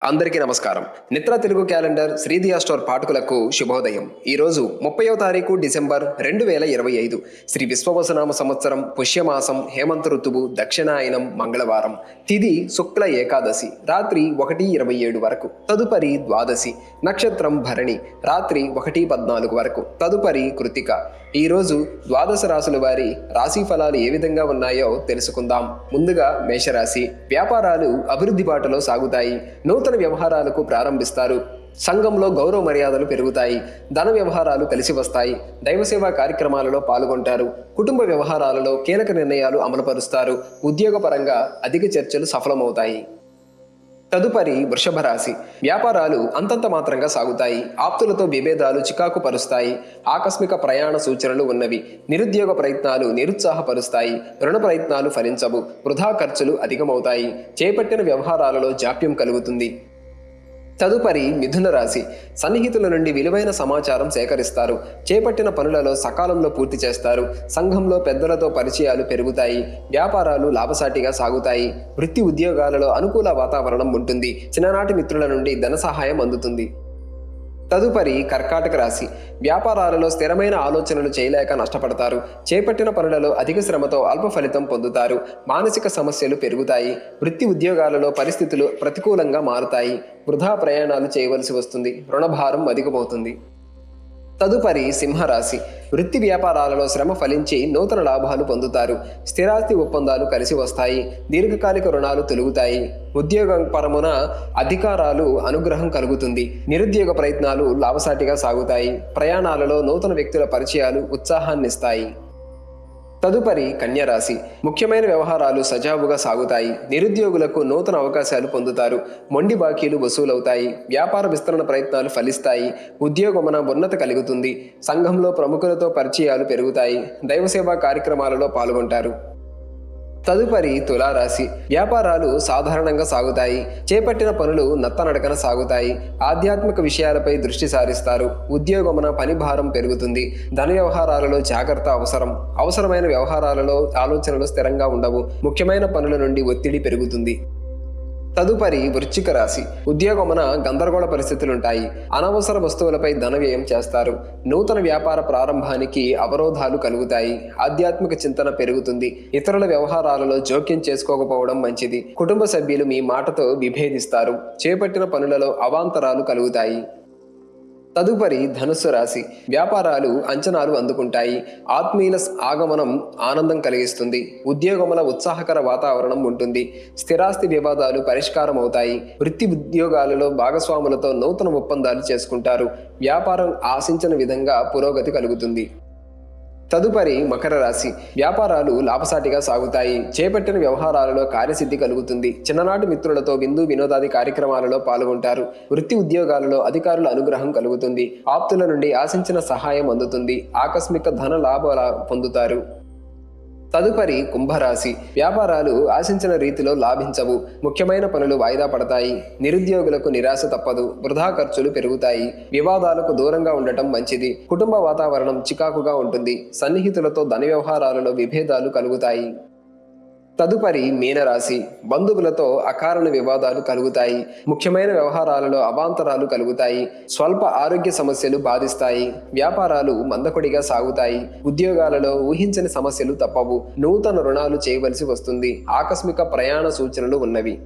అందరికీ నమస్కారం. నిత్ర Telugu calendar శ్రీదియా store పాఠకులకు శుభోదయం. ఈరోజు 30వ తారీఖు డిసెంబర్ 2025 శ్రీ విశ్వవసనామ సంవత్సరం పుష్యమాసం హేమంత ఋతువు దక్షిణాయనం మంగళవారం. తిథి శుక్ల ఏకాదశి రాత్రి 1:27 వరకు. తదుపరి ద్వాదశి. నక్షత్రం భరణి రాత్రి 1:14 వరకు. తదుపరి కృతిక. ఈరోజు ద్వాదశ రాశుల వారి రాశి ఫలాలు ఏ విధంగా ఉన్నాయో తెలుసుకుందాం. ముందుగా మేషరాశి. వ్యాపారాలు అభివృద్ధి బాటలో సాగుతాయి. నూతన వ్యవహారాలకు ప్రారంభిస్తారు. సంఘంలో గౌరవ మర్యాదలు పెరుగుతాయి. ధన వ్యవహారాలు కలిసి వస్తాయి. దైవసేవా కార్యక్రమాలలో పాల్గొంటారు. కుటుంబ వ్యవహారాలలో కీలక నిర్ణయాలు అమలుపరుస్తారు. ఉద్యోగపరంగా అధిక చర్చలు సఫలమవుతాయి. తదుపరి వృషభ రాశి. వ్యాపారాలు అంతంత మాత్రంగా సాగుతాయి. ఆప్తులతో విభేదాలు చికాకు పరుస్తాయి. ఆకస్మిక ప్రయాణ సూచనలు ఉన్నవి. నిరుద్యోగ ప్రయత్నాలు నిరుత్సాహపరుస్తాయి. రుణ ప్రయత్నాలు ఫలించవు. వృధా ఖర్చులు అధికమవుతాయి. చేపట్టిన వ్యవహారాలలో జాప్యం కలుగుతుంది. తదుపరి మిథున రాశి. సన్నిహితుల నుండి విలువైన సమాచారం సేకరిస్తారు. చేపట్టిన పనులలో సకాలంలో పూర్తి చేస్తారు. సంఘంలో పెద్దలతో పరిచయాలు పెరుగుతాయి. వ్యాపారాలు లాభసాటిగా సాగుతాయి. వృత్తి ఉద్యోగాలలో అనుకూల వాతావరణం ఉంటుంది. చిన్ననాటి మిత్రుల నుండి ధన సహాయం అందుతుంది. తదుపరి కర్కాటక రాశి. వ్యాపారాలలో స్థిరమైన ఆలోచనలు చేయలేక నష్టపడతారు. చేపట్టిన పనులలో అధిక శ్రమతో అల్ప ఫలితం పొందుతారు. మానసిక సమస్యలు పెరుగుతాయి. వృత్తి ఉద్యోగాలలో పరిస్థితులు ప్రతికూలంగా మారుతాయి. వృధా ప్రయాణాలు చేయవలసి వస్తుంది. రుణభారం అధికమవుతుంది. తదుపరి సింహరాశి. వృత్తి వ్యాపారాలలో శ్రమ ఫలించి నూతన లాభాలు పొందుతారు. స్థిరాస్తి ఒప్పందాలు కలిసి వస్తాయి. దీర్ఘకాలిక రుణాలు తొలుగుతాయి. ఉద్యోగ పరమున అధికారాలు అనుగ్రహం కలుగుతుంది. నిరుద్యోగ ప్రయత్నాలు లాభసాటిగా సాగుతాయి. ప్రయాణాలలో నూతన వ్యక్తుల పరిచయాలు ఉత్సాహాన్నిస్తాయి. తదుపరి కన్యరాశి. ముఖ్యమైన వ్యవహారాలు సజావుగా సాగుతాయి. నిరుద్యోగులకు నూతన అవకాశాలు పొందుతారు. మొండి బాకీలు వసూలవుతాయి. వ్యాపార విస్తరణ ప్రయత్నాలు ఫలిస్తాయి. ఉద్యోగమున ఉన్నతి కలుగుతుంది. సంఘంలో ప్రముఖులతో పరిచయాలు పెరుగుతాయి. దైవసేవా కార్యక్రమాలలో పాల్గొంటారు. తదుపరి తులారాశి. వ్యాపారాలు సాధారణంగా సాగుతాయి. చేపట్టిన పనులు నత్తనడకన సాగుతాయి. ఆధ్యాత్మిక విషయాలపై దృష్టి సారిస్తారు. ఉద్యోగమున పని భారం పెరుగుతుంది. ధన వ్యవహారాలలో జాగ్రత్త అవసరం. అవసరమైన వ్యవహారాలలో ఆలోచనలు స్థిరంగా ఉండవు. ముఖ్యమైన పనుల నుండి ఒత్తిడి పెరుగుతుంది. తదుపరి వృశ్చిక రాశి. ఉద్యోగమున గందరగోళ పరిస్థితులుంటాయి. అనవసర వస్తువులపై ధన వ్యయం చేస్తారు. నూతన వ్యాపార ప్రారంభానికి అవరోధాలు కలుగుతాయి. ఆధ్యాత్మిక చింతన పెరుగుతుంది. ఇతరుల వ్యవహారాలలో జోక్యం చేసుకోకపోవడం మంచిది. కుటుంబ సభ్యులు మీ మాటతో విభేదిస్తారు. చేపట్టిన పనులలో అవాంతరాలు కలుగుతాయి. తదుపరి ధనుస్సు రాశి. వ్యాపారాలు అంచనాలు అందుకుంటాయి. ఆత్మీయుల ఆగమనం ఆనందం కలిగిస్తుంది. ఉద్యోగముల ఉత్సాహకర వాతావరణం ఉంటుంది. స్థిరాస్తి వివాదాలు పరిష్కారం అవుతాయి. వృత్తి ఉద్యోగాలలో భాగస్వాములతో నూతన ఒప్పందాలు చేసుకుంటారు. వ్యాపారం ఆశించిన విధంగా పురోగతి కలుగుతుంది. తదుపరి మకర రాశి. వ్యాపారాలు లాభసాటిగా సాగుతాయి. చేపట్టిన వ్యవహారాలలో కార్యసిద్ధి కలుగుతుంది. చిన్ననాటి మిత్రులతో విందు వినోదాది కార్యక్రమాలలో పాల్గొంటారు. వృత్తి ఉద్యోగాలలో అధికారుల అనుగ్రహం కలుగుతుంది. ఆప్తుల నుండి ఆశించిన సహాయం అందుతుంది. ఆకస్మిక ధన లాభాలు పొందుతారు. తదుపరి కుంభరాశి. వ్యాపారాలు ఆశించిన రీతిలో లాభించవు. ముఖ్యమైన పనులు వాయిదా పడతాయి. నిరుద్యోగులకు నిరాశ తప్పదు. వృధా ఖర్చులు పెరుగుతాయి. వివాదాలకు దూరంగా ఉండటం మంచిది. కుటుంబ వాతావరణం చికాకుగా ఉంటుంది. సన్నిహితులతో ధన వ్యవహారాలలో విభేదాలు కలుగుతాయి. తదుపరి మీనరాశి. బంధువులతో అకారణ వివాదాలు కలుగుతాయి. ముఖ్యమైన వ్యవహారాలలో అవాంతరాలు కలుగుతాయి. స్వల్ప ఆరోగ్య సమస్యలు బాధిస్తాయి. వ్యాపారాలు మందకొడిగా సాగుతాయి. ఉద్యోగాలలో ఊహించని సమస్యలు తప్పవు. నూతన రుణాలు చేయవలసి వస్తుంది. ఆకస్మిక ప్రయాణ సూచనలు ఉన్నవి.